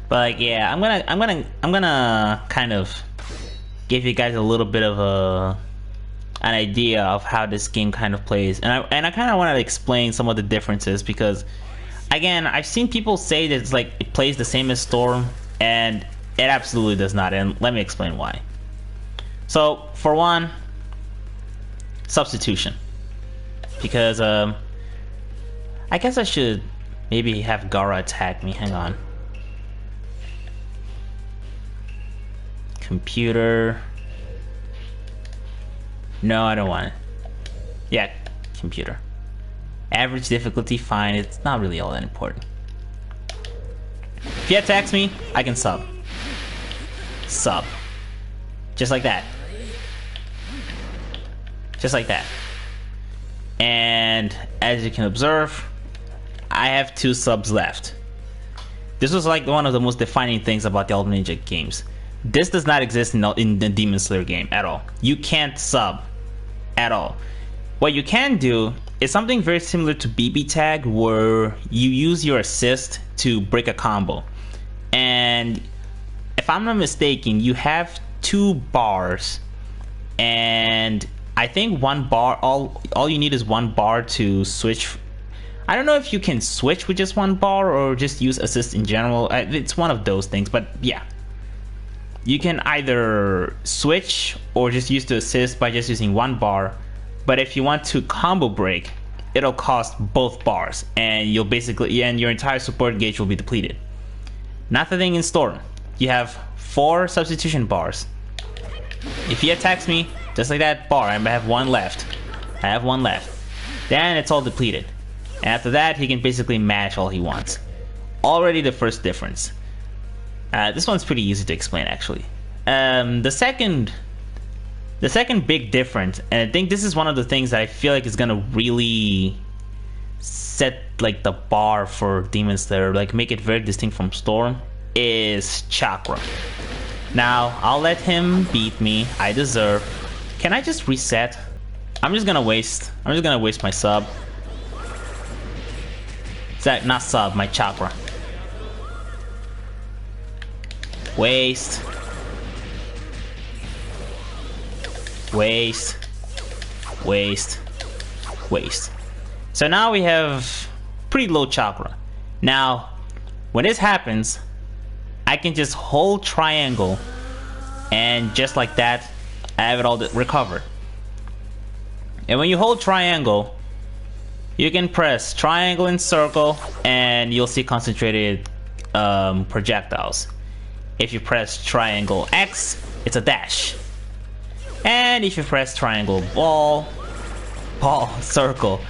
But like, yeah, I'm gonna kind of give you guys a little bit of an idea of how this game kind of plays, and I kind of want to explain some of the differences, because again, I've seen people say that it's like it plays the same as Storm, and it absolutely does not, and let me explain why. So for one, substitution, because I guess I should maybe have Gara attack me. Hang on. Computer. No, I don't want it. Yeah, computer. Average difficulty, fine. It's not really all that important. If he attacks me, I can sub. Sub. Just like that. Just like that. And as you can observe, I have 2 subs left. This was like one of the most defining things about the Ultimate Ninja games. This does not exist in the Demon Slayer game at all. You can't sub at all. What you can do is something very similar to BB Tag, where you use your assist to break a combo. And if I'm not mistaken, you have 2 bars, and I think 1 bar, all you need is 1 bar to switch. I don't know if you can switch with just 1 bar or just use assist in general. It's one of those things, but yeah. You can either switch or just use the assist by just using 1 bar. But if you want to combo break, it'll cost both bars, and you'll basically, and your entire support gauge will be depleted. Not the thing in Storm. You have 4 substitution bars. If he attacks me, just like that bar, I have 1 left. I have 1 left. Then it's all depleted. And after that, he can basically match all he wants. Already the first difference. This one's pretty easy to explain, actually. The second big difference, and I think this is one of the things that I feel like is gonna really set like the bar for Demon Slayer, like make it very distinct from Storm, is chakra. Now I'll let him beat me. I deserve. Can I just reset? I'm just gonna waste my sub. Is that not sub? My chakra. Waste. Waste. Waste. Waste. So now we have pretty low chakra. Now, when this happens, I can just hold triangle, and just like that, I have it all recovered. And when you hold triangle, you can press triangle and circle, and you'll see concentrated projectiles. If you press triangle X, it's a dash. And if you press triangle circle,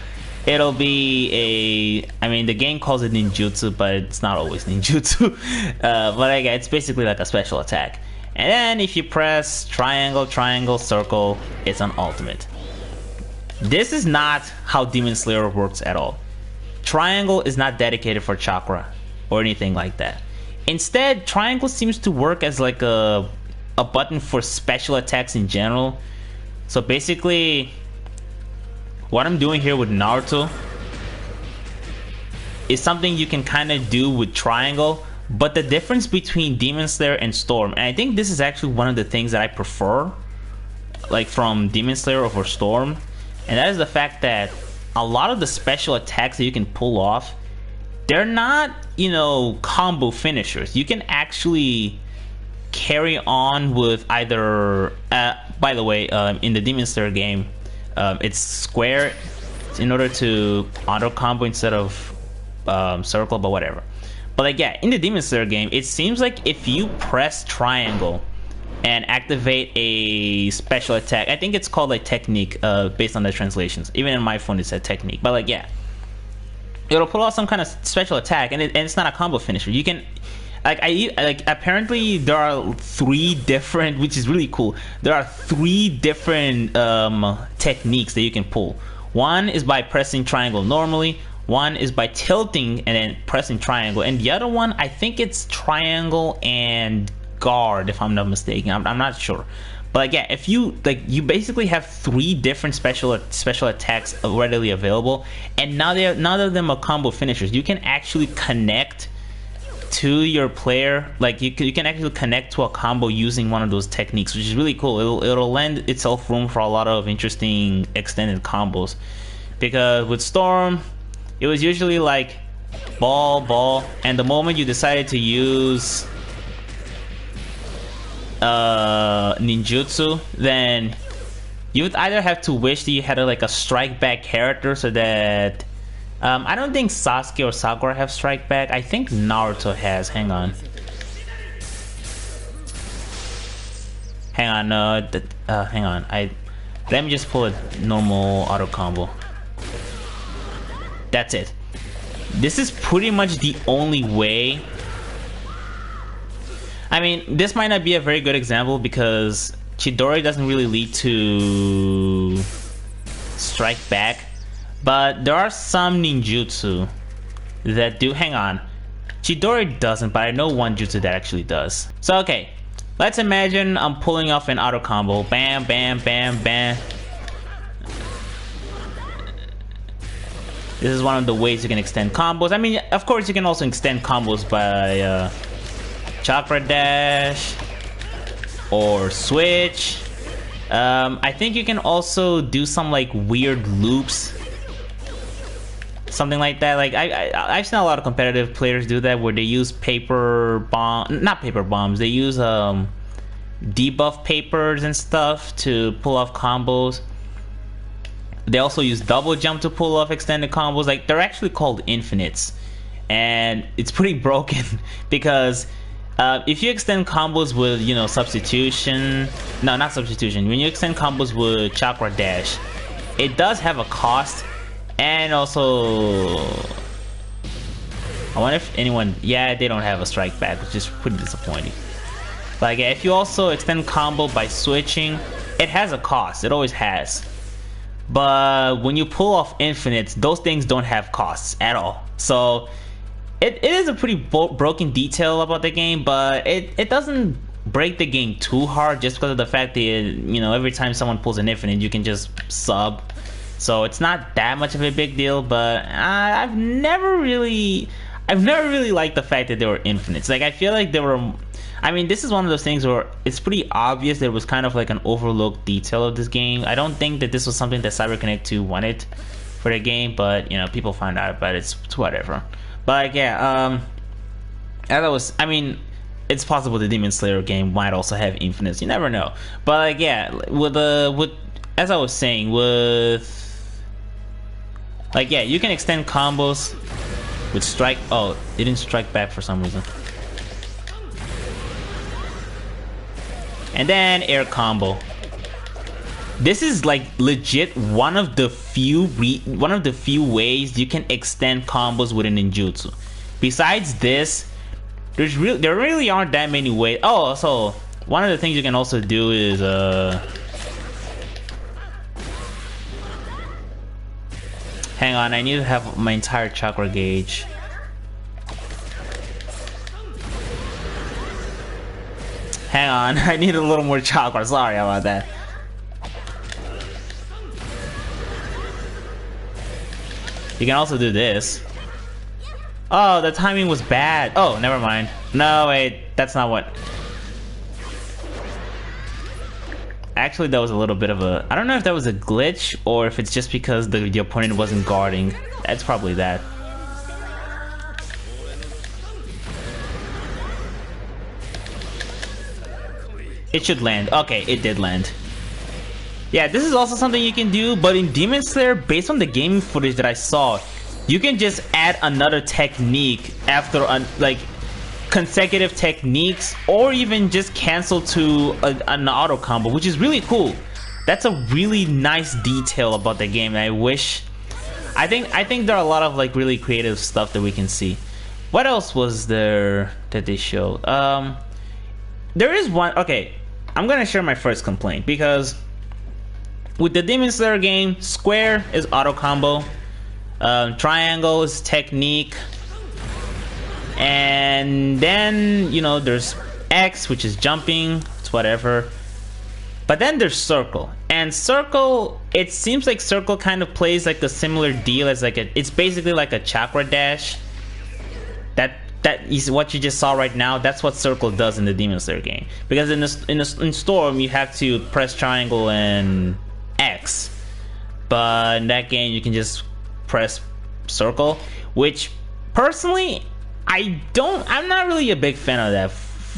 it'll be a, I mean, the game calls it ninjutsu, but it's not always ninjutsu. But again, it's basically like a special attack. And then if you press triangle, circle, it's an ultimate. This is not how Demon Slayer works at all. Triangle is not dedicated for chakra or anything like that. Instead, triangle seems to work as like a button for special attacks in general. So basically, what I'm doing here with Naruto is something you can kind of do with triangle, but the difference between Demon Slayer and Storm, and I think this is actually one of the things that I prefer, like from Demon Slayer over Storm, and that is the fact that a lot of the special attacks that you can pull off, they're not, you know, combo finishers. You can actually carry on with either, by the way, in the Demon Slayer game, it's square in order to auto combo instead of circle, but whatever. But like, yeah, in the Demon Slayer game, it seems like if you press triangle and activate a special attack, I think it's called like technique, based on the translations. Even in my phone it said technique, but like, yeah, it'll pull off some kind of special attack, and it's not a combo finisher. You can, like apparently there are 3 different, which is really cool. There are 3 different techniques that you can pull. One is by pressing triangle normally, one is by tilting and then pressing triangle, and the other one, I think it's triangle and guard, if I'm not mistaken. I'm not sure. But like, yeah, if you like, you basically have 3 different special attacks readily available, and none of them are combo finishers. You can actually connect to your player. Like you can actually connect to a combo using one of those techniques, which is really cool. It'll lend itself room for a lot of interesting extended combos. Because with Storm, it was usually like ball, and the moment you decided to use ninjutsu, then you would either have to wish that you had like a strike back character so that I don't think Sasuke or Sakura have strike back. I think Naruto has. Hang on, hang on. Let me just pull a normal auto combo. That's it. This is pretty much the only way. I mean, this might not be a very good example because Chidori doesn't really lead to strike back, but there are some ninjutsu that do. Hang on, Chidori doesn't, but I know one jutsu that actually does. So okay, let's imagine I'm pulling off an auto combo. Bam, bam, bam, bam. This is one of the ways you can extend combos. I mean, of course, you can also extend combos by chakra dash or switch. I think you can also do some like weird loops, something like that. Like I've seen a lot of competitive players do that, where they use not paper bombs. They use debuff papers and stuff to pull off combos. They also use double jump to pull off extended combos. Like, they're actually called infinites, and it's pretty broken because if you extend combos with, you know, substitution, no, not substitution, when you extend combos with chakra dash, it does have a cost. And also, I wonder if anyone, yeah, they don't have a strike back, which is pretty disappointing. Like, if you also extend combo by switching, it has a cost. It always has. But when you pull off infinites, those things don't have costs at all. So it is a pretty broken detail about the game, but it doesn't break the game too hard, just because of the fact that, you know, every time someone pulls an infinite, you can just sub. So it's not that much of a big deal. But I've never really liked the fact that there were infinites. Like, I feel like there were, I mean, this is one of those things where it's pretty obvious there was kind of like an overlooked detail of this game. I don't think that this was something that CyberConnect 2 wanted for the game, but, you know, people find out about it. It's whatever. But like, yeah, I mean, it's possible the Demon Slayer game might also have infinites. You never know. But like, yeah, with as I was saying, with like, yeah, you can extend combos with strike. Oh, it didn't strike back for some reason. And then air combo. This is like legit one of the few ways you can extend combos with a ninjutsu. Besides this, there really aren't that many ways. Oh, so one of the things you can also do is hang on, I need to have my entire chakra gauge. Hang on, I need a little more chakra. Sorry about that. You can also do this. Oh, the timing was bad. Oh, never mind. No, wait, that's not what. Actually, that was a little bit of a, I don't know if that was a glitch or if it's just because the opponent wasn't guarding. That's probably that. It should land. Okay, it did land. Yeah, this is also something you can do, but in Demon Slayer, based on the gaming footage that I saw, you can just add another technique after like consecutive techniques, or even just cancel to an auto combo, which is really cool. That's a really nice detail about the game. And I think there are a lot of like really creative stuff that we can see. What else was there that they showed? There is one. Okay, I'm gonna share my first complaint, because with the Demon Slayer game, square is auto combo, triangle is technique, and then, you know, there's X, which is jumping. It's whatever. But then there's circle, and circle, it seems like circle kind of plays like a similar deal as like it's basically like a chakra dash that that is what you just saw right now. That's what circle does in the Demon Slayer game. Because in Storm you have to press triangle and X, but in that game you can just press circle, which personally I'm not really a big fan of that,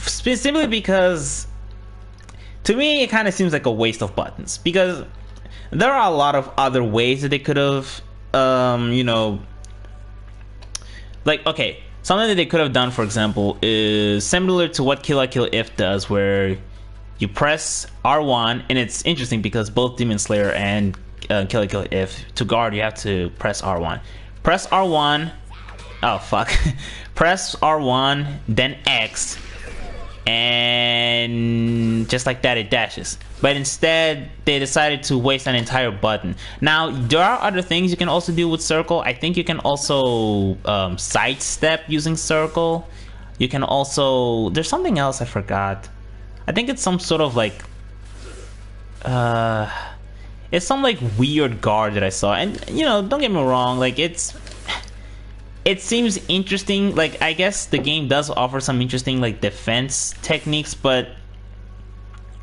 specifically because to me it kind of seems like a waste of buttons, because there are a lot of other ways that they could have like, okay, something that they could have done, for example, is similar to what Kill la Kill If does, where you press R1, and it's interesting because both Demon Slayer and Kill la Kill If, to guard you have to press R1. Press R1, oh fuck, press R1, then X, and just like that it dashes. But instead they decided to waste an entire button. Now there are other things you can also do with circle. I think you can also sidestep using circle. You can also, there's something else I forgot. I think it's some sort of like it's some like weird guard that I saw, and you know, don't get me wrong, like it seems interesting. Like, I guess the game does offer some interesting like defense techniques, but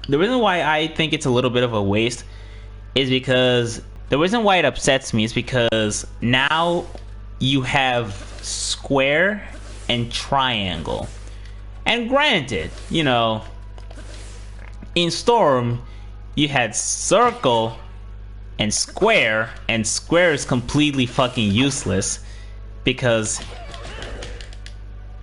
the reason why I think it's a little bit of a waste is because the reason why it upsets me is because now you have square and triangle. And granted, you know, in Storm you had circle and square is completely fucking useless because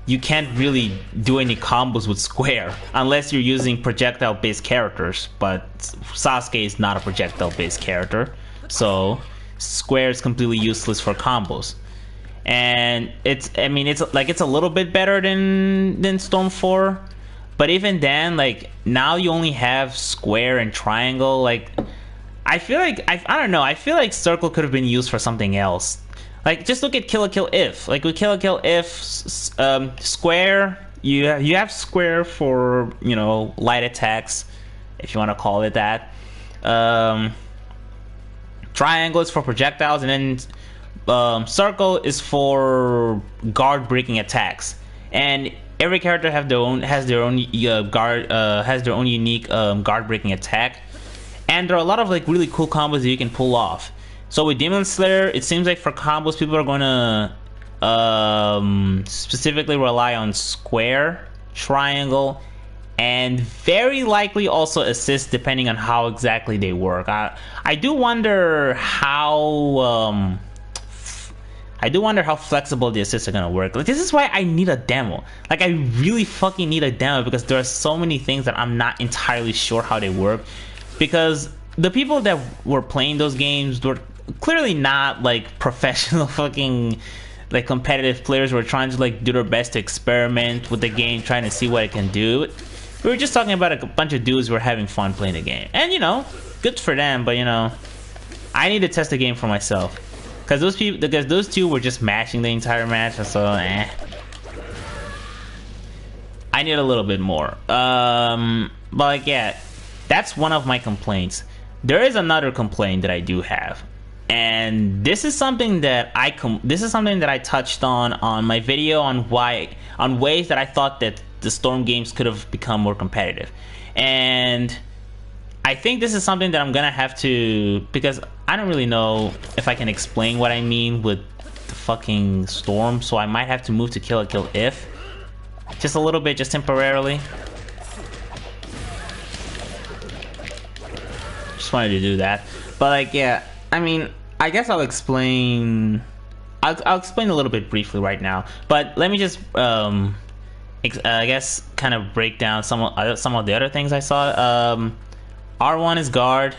you can't really do any combos with square unless you're using projectile based characters, but Sasuke is not a projectile based character, so square is completely useless for combos. And it's a little bit better than Storm 4, but even then, like, now you only have square and triangle. Like, I feel like I don't know, I feel like circle could have been used for something else. Like, just look at Kill la Kill If. Like, with Kill la Kill If, square, you have square for, you know, light attacks, if you want to call it that. Triangle is for projectiles, and then circle is for guard breaking attacks. And every character has their own unique guard breaking attack. And there are a lot of like really cool combos that you can pull off. So with Demon Slayer, it seems like for combos, people are going to specifically rely on square, triangle, and very likely also assist, depending on how exactly they work. I do wonder how flexible the assists are going to work. Like, this is why I need a demo. Like, I really fucking need a demo, because there are so many things that I'm not entirely sure how they work. Because the people that were playing those games were clearly not like professional fucking like competitive players who were trying to like do their best to experiment with the game, trying to see what it can do. We were just talking about a bunch of dudes who were having fun playing the game, and you know, good for them. But you know, I need to test the game for myself, because those two were just mashing the entire match, so I need a little bit more. But like, yeah, that's one of my complaints. There is another complaint that I do have, and this is something that I touched on my video on ways that I thought that the Storm games could have become more competitive. And I think this is something that I'm gonna have to, because I don't really know if I can explain what I mean with the fucking Storm, so I might have to move to Kill la Kill If just a little bit, just temporarily. Just wanted to do that. But like, yeah, I mean, I guess I'll explain a little bit briefly right now, but let me just I guess kind of break down some of the other things I saw. R1 is guard,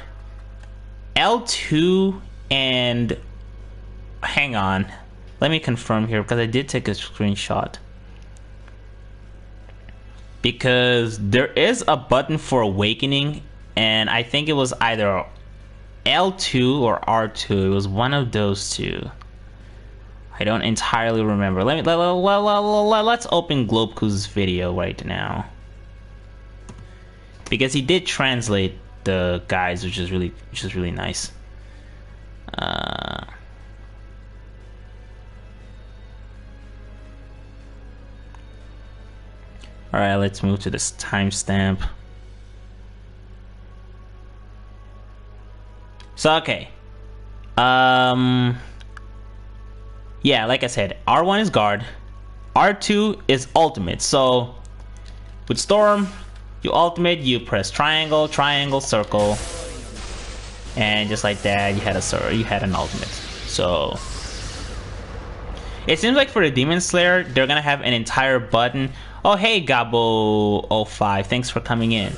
L2, and hang on, let me confirm here, because I did take a screenshot, because there is a button for awakening, and I think it was either L2 or R2. It was one of those two. I don't entirely remember. Let's open Globeku's video right now, because he did translate the guides, which is really nice. Alright, let's move to this timestamp. So, okay. Yeah, like I said, R1 is guard, R2 is ultimate. So with Storm, you ultimate, you press triangle, triangle, circle, and just like that, you had an ultimate. So it seems like for the Demon Slayer, they're gonna have an entire button. Oh hey, Gabo05, thanks for coming in.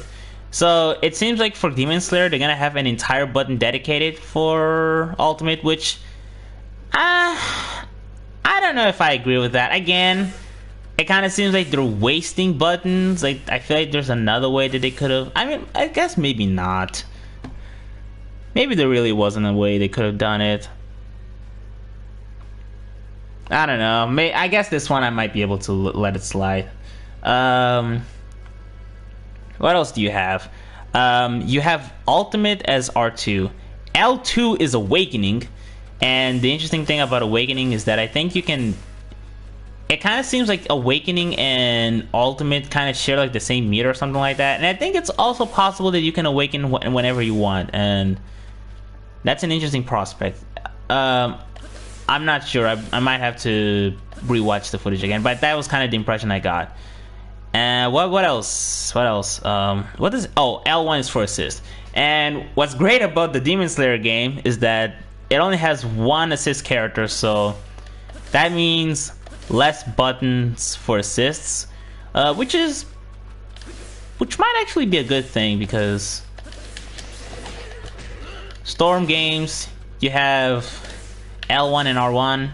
So it seems like for Demon Slayer, they're gonna have an entire button dedicated for ultimate, which I don't know if I agree with that. Again, it kind of seems like they're wasting buttons. Like, I feel like there's another way that they could have. I mean, I guess maybe not. Maybe there really wasn't a way they could have done it. I don't know. I guess this one I might be able to let it slide. What else do you have? You have Ultimate as R2. L2 is Awakening. And the interesting thing about Awakening is that I think you can... It kind of seems like Awakening and Ultimate kind of share like the same meter or something like that. And I think it's also possible that you can awaken whenever you want. And that's an interesting prospect. I'm not sure. I might have to rewatch the footage again. But that was kind of the impression I got. And what else? What else? What is... Oh, L1 is for assist. And what's great about the Demon Slayer game is that it only has one assist character, so that means less buttons for assists, which might actually be a good thing, because Storm games, you have L1 and R1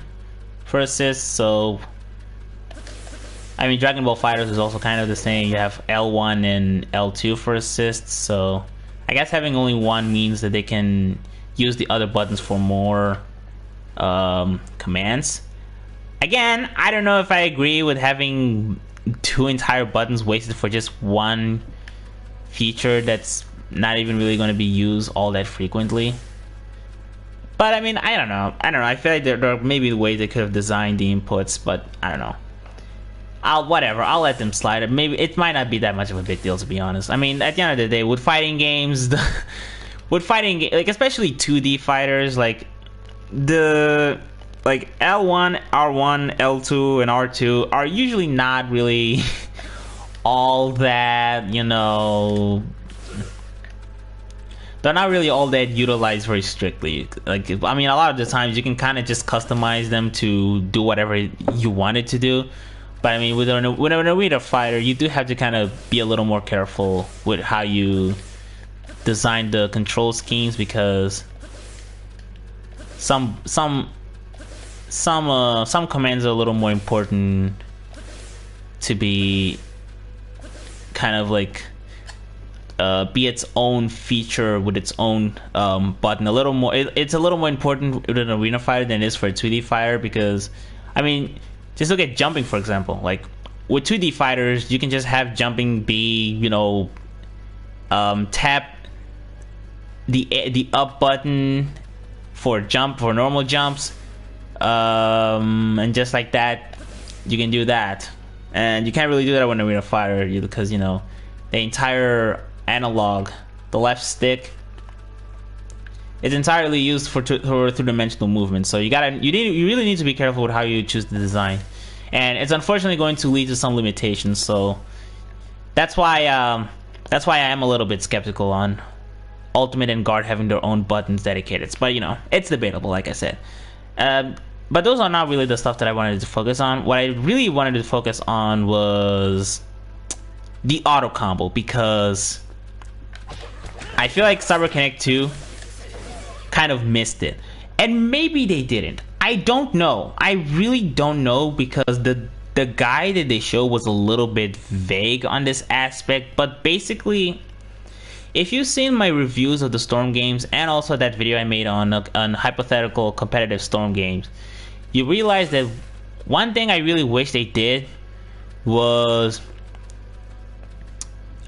for assists, so I mean Dragon Ball FighterZ is also kind of the same. You have L1 and L2 for assists, so I guess having only one means that they can use the other buttons for more commands. Again, I don't know if I agree with having two entire buttons wasted for just one feature that's not even really going to be used all that frequently. But I mean, I don't know. I feel like there are maybe ways they could have designed the inputs, but I don't know. Whatever, I'll let them slide. Maybe it might not be that much of a big deal, to be honest. I mean, at the end of the day, with fighting games, like especially 2D fighters, like L1, R1, L2, and R2 are usually not really all that, you know, they're not really all that utilized very strictly. Like, I mean, a lot of the times you can kind of just customize them to do whatever you want it to do. But I mean, with an arena fighter, you do have to kind of be a little more careful with how you design the control schemes, because some commands are a little more important to be kind of like be its own feature with its own button. A little more, it's a little more important with an arena fighter than it is for a 2D fighter, because I mean, just look at jumping, for example. Like with 2D fighters, you can just have jumping be, you know, tap the up button for normal jumps, and just like that you can do that. And you can't really do that when arena fighter, because you know the entire analog, the left stick, is entirely used for two-dimensional movement. So you really need to be careful with how you choose the design, and it's unfortunately going to lead to some limitations. So that's why I am a little bit skeptical on Ultimate and Guard having their own buttons dedicated. But you know, it's debatable, like I said. But those are not really the stuff that I wanted to focus on. What I really wanted to focus on was the auto combo, because I feel like Cyber Connect 2 kind of missed it. And maybe they didn't. I don't know. I really don't know, because the guy that they showed was a little bit vague on this aspect. But basically, if you've seen my reviews of the Storm games, and also that video I made on hypothetical competitive Storm games, you realize that one thing I really wish they did was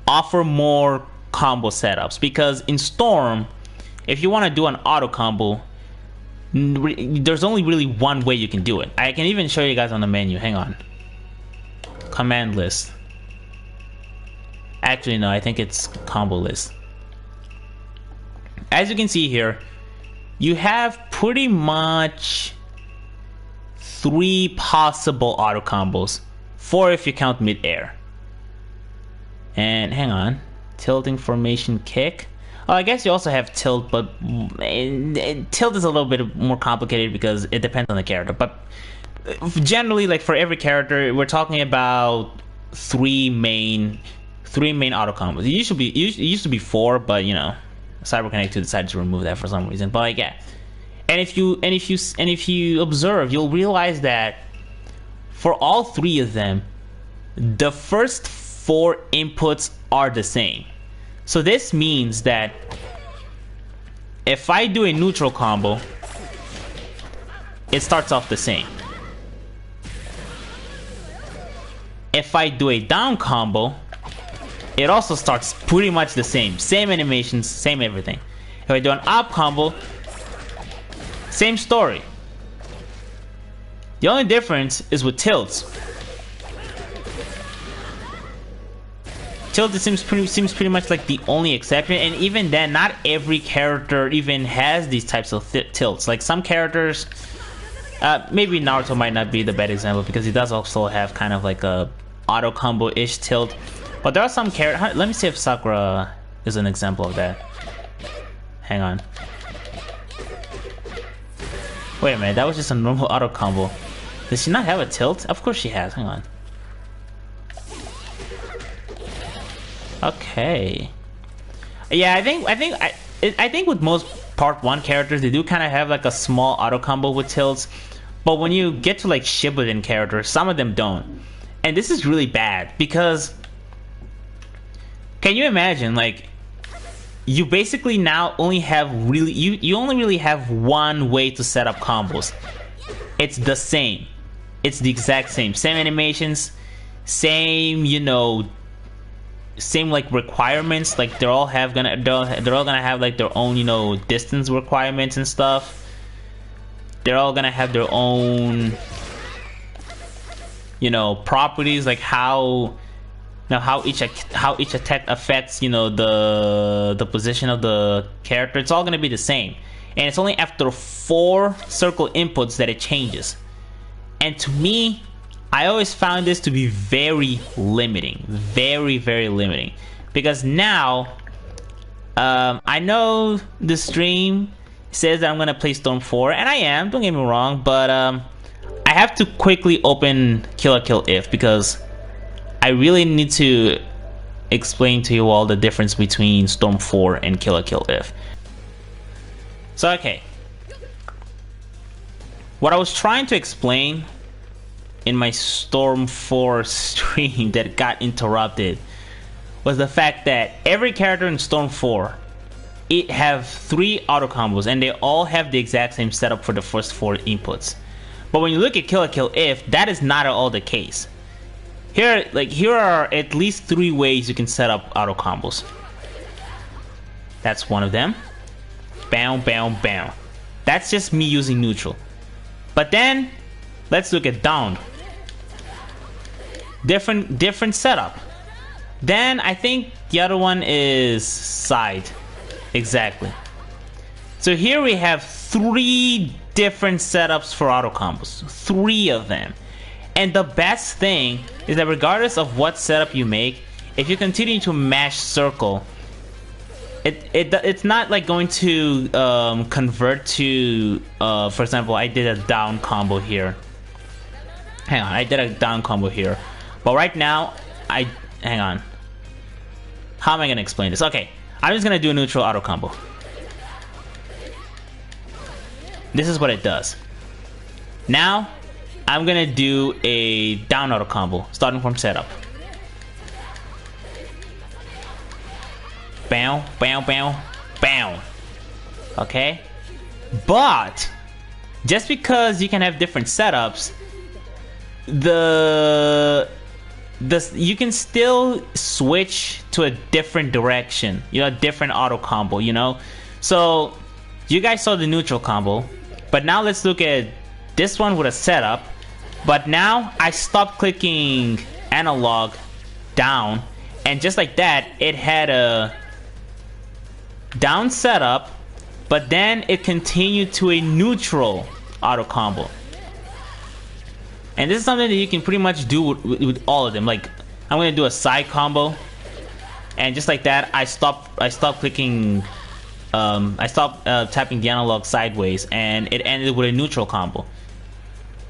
offer more combo setups. Because in Storm, if you want to do an auto combo, there's only really one way you can do it. I can even show you guys on the menu. Hang on. Command list. Actually, no, I think it's combo list. As you can see here, you have pretty much 3 possible auto combos. 4 if you count mid-air. And hang on. Tilting formation kick. Oh, I guess you also have tilt, but tilt is a little bit more complicated because it depends on the character. But generally, like for every character, we're talking about 3 main auto combos. It used to be 4, but you know, CyberConnect 2 decided to remove that for some reason. But like, yeah. And if you observe, you'll realize that for all 3 of them, the first 4 inputs are the same. So this means that if I do a neutral combo, it starts off the same. If I do a down combo, it also starts pretty much the same. Same animations, same everything. If I do an up combo, same story. The only difference is with tilts. Tilt seems pretty much like the only exception, and even then, not every character even has these types of tilts. Like some characters, maybe Naruto might not be the bad example because he does also have kind of like a auto combo-ish tilt. But there are some characters. Let me see if Sakura is an example of that. Hang on. Wait a minute, that was just a normal auto combo. Does she not have a tilt? Of course she has. Hang on. Okay. Yeah, I think with most Part 1 characters, they do kind of have like a small auto combo with tilts. But when you get to like Shippuden characters, some of them don't. And this is really bad because can you imagine, like, you basically now only have you only really have one way to set up combos. It's the same. It's the exact same. Same animations, same, you know, same like requirements. Like they're all gonna have like their own, you know, distance requirements and stuff. They're all gonna have their own, you know, properties, like how each attack affects, you know, the position of the character. It's all gonna be the same, and it's only after 4 circle inputs that it changes. And to me, I always found this to be very limiting, very limiting, because now I know the stream says that I'm gonna play Storm 4, and I am, don't get me wrong, but I have to quickly open Kill la Kill If because I really need to explain to you all the difference between Storm 4 and Kill la Kill If. So okay, what I was trying to explain in my Storm 4 stream that got interrupted was the fact that every character in Storm 4, it have 3 auto combos, and they all have the exact same setup for the first 4 inputs. But when you look at Kill la Kill If, that is not at all the case. Here are at least 3 ways you can set up auto combos. That's one of them. Bam, bam, bam. That's just me using neutral. But then let's look at down. Different setup. Then I think the other one is side. Exactly. So here we have 3 different setups for auto combos. 3 of them. And the best thing is that regardless of what setup you make, if you continue to mash circle, it's not like going to convert to, for example, I did a down combo here. Hang on, I did a down combo here. But right now, hang on. How am I going to explain this? Okay, I'm just going to do a neutral auto combo. This is what it does. Now, I'm going to do a down auto combo, starting from setup. Bam, bam, bam, bam. Okay? But, just because you can have different setups, you can still switch to a different direction, you know, a different auto combo, you know. So you guys saw the neutral combo, but now let's look at this one with a setup. But now I stopped clicking analog down, And just like that, it had a down setup, but then it continued to a neutral auto combo. And this is something that you can pretty much do with all of them. Like, I'm gonna do a side combo, and just like that, I stopped clicking. I stopped tapping the analog sideways, and it ended with a neutral combo.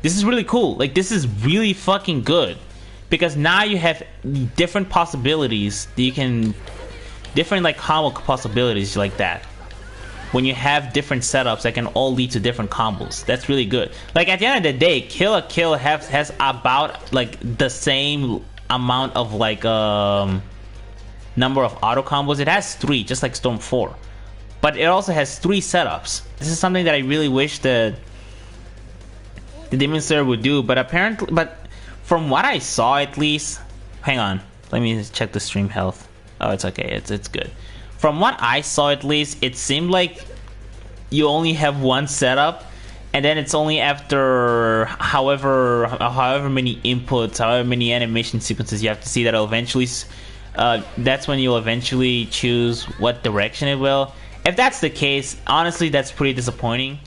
This is really cool. Like, this is really fucking good, because now you have different possibilities that you can, different like combo possibilities like that. When you have different setups that can all lead to different combos, that's really good. Like, at the end of the day, Kill la Kill has about like the same amount of like number of auto combos. It has 3, just like Storm 4, but it also has 3 setups. This is something that I really wish that the Demon Slayer would do, but apparently, but from what I saw at least, hang on, let me check the stream health. Oh, it's okay, it's good. From what I saw at least, it seemed like you only have one setup, and then it's only after however many inputs, however many animation sequences you have to see that it'll eventually, that's when you'll eventually choose what direction it will. If that's the case, honestly, that's pretty disappointing.